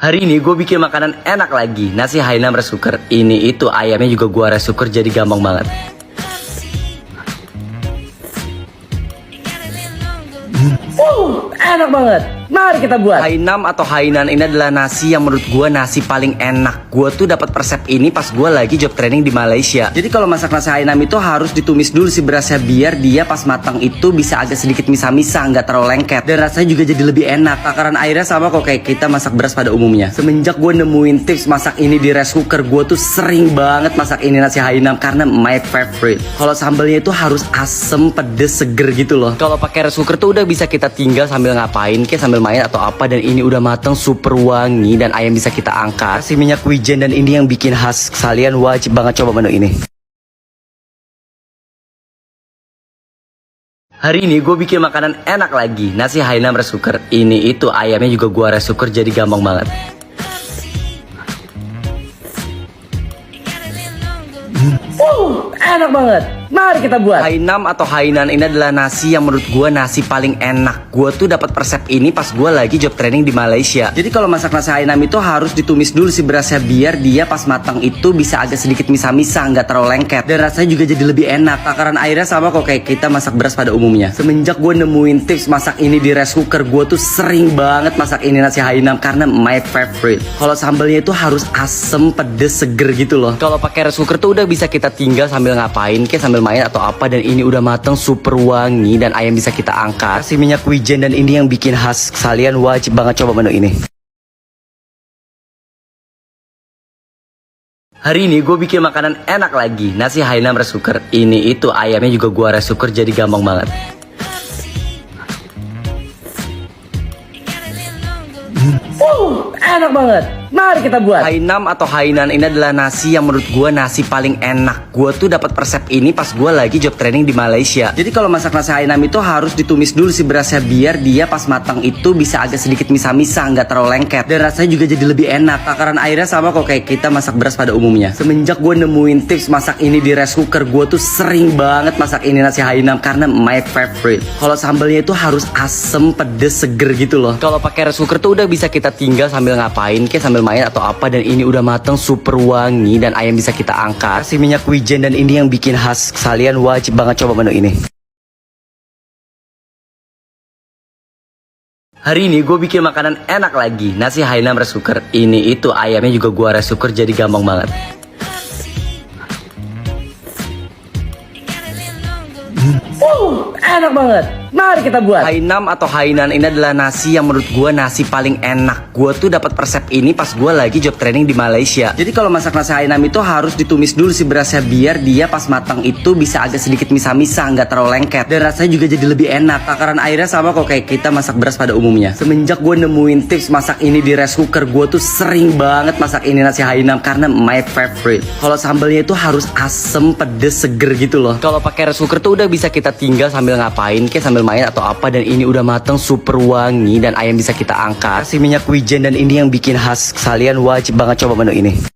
Hari ini gue bikin makanan enak lagi. Nasi Hainam rice cooker. Ini itu ayamnya juga gue rice cooker, jadi gampang banget. Enak banget. Mari kita buat. Hainam atau Hainan ini adalah nasi yang menurut gue nasi paling enak. Gue tuh dapat resep ini pas gue lagi job training di Malaysia. Jadi kalau masak nasi Hainam itu harus ditumis dulu si berasnya biar dia pas matang itu bisa agak sedikit misah-misah, nggak terlalu lengket, dan rasanya juga jadi lebih enak. Takaran airnya sama kok kayak kita masak beras pada umumnya. Semenjak gue nemuin tips masak ini di rice cooker, gue tuh sering banget masak ini nasi Hainam karena my favorite. Kalau sambelnya itu harus asem, pedes, seger gitu loh. Kalau pakai rice cooker tuh udah bisa kita tinggal sambil ngapain, kayak sambil main atau apa, dan ini udah matang super wangi dan ayam bisa kita angkat. Kasih minyak wijen dan ini yang bikin khas. Kalian wajib banget coba menu ini. Hari ini gue bikin makanan enak lagi. Nasi Hainam rice cooker. Ini itu ayamnya juga gue rice cooker, jadi gampang banget. Enak banget. Mari kita buat. Hainam atau Hainan ini adalah nasi yang menurut gue nasi paling enak. Gue tuh dapat resep ini pas gue lagi job training di Malaysia. Jadi kalau masak nasi Hainam itu harus ditumis dulu si berasnya biar dia pas matang itu bisa agak sedikit misah-misah, nggak terlalu lengket, dan rasanya juga jadi lebih enak. Takaran airnya sama kok kayak kita masak beras pada umumnya. Semenjak gue nemuin tips masak ini di rice cooker, gue tuh sering banget masak ini nasi Hainam karena my favorite. Kalau sambelnya itu harus asem, pedes, seger gitu loh. Kalau pakai rice cooker tuh udah bisa kita tinggal sambil ngapain, kayak sambil main atau apa, dan ini udah matang super wangi dan ayam bisa kita angkat. Kasih minyak wijen dan ini yang bikin khas. Kalian wajib banget coba menu ini. Hari ini gue bikin makanan enak lagi. Nasi Hainam rice cooker. Ini itu ayamnya juga gue rice cooker, jadi gampang banget. Enak banget. Mari kita buat. Hainam atau Hainan ini adalah nasi yang menurut gue nasi paling enak. Gue tuh dapat resep ini pas gue lagi job training di Malaysia. Jadi kalau masak nasi Hainam itu harus ditumis dulu si berasnya biar dia pas matang itu bisa agak sedikit misah-misah, nggak terlalu lengket, dan rasanya juga jadi lebih enak. Takaran airnya sama kok kayak kita masak beras pada umumnya. Semenjak gue nemuin tips masak ini di rice cooker, gue tuh sering banget masak ini nasi Hainam karena my favorite. Kalau sambelnya itu harus asem, pedes, seger gitu loh. Kalau pakai rice cooker tuh udah bisa kita tinggal sambil ngapain, kayak sambil main atau apa, dan ini udah matang super wangi dan ayam bisa kita angkat. Kasih minyak wijen dan ini yang bikin khas. Kalian wajib banget coba menu ini. Hari ini gue bikin makanan enak lagi. Nasi Hainam rice cooker. Ini itu ayamnya juga gue rice cooker, jadi gampang banget. Enak banget. Mari kita buat. Hainam atau Hainan ini adalah nasi yang menurut gue nasi paling enak. Gue tuh dapat resep ini pas gue lagi job training di Malaysia. Jadi kalau masak nasi Hainam itu harus ditumis dulu si berasnya biar dia pas matang itu bisa agak sedikit misah-misah, nggak terlalu lengket, dan rasanya juga jadi lebih enak. Takaran airnya sama kok kayak kita masak beras pada umumnya. Semenjak gue nemuin tips masak ini di rice cooker, gue tuh sering banget masak ini nasi Hainam karena my favorite. Kalau sambelnya itu harus asem, pedes, seger gitu loh. Kalau pakai rice cooker tuh udah bisa kita tinggal sambil ngapain, kayak sambil main atau apa, dan ini udah matang super wangi dan ayam bisa kita angkat. Kasih minyak wijen dan ini yang bikin khas. Kalian wajib banget coba menu ini.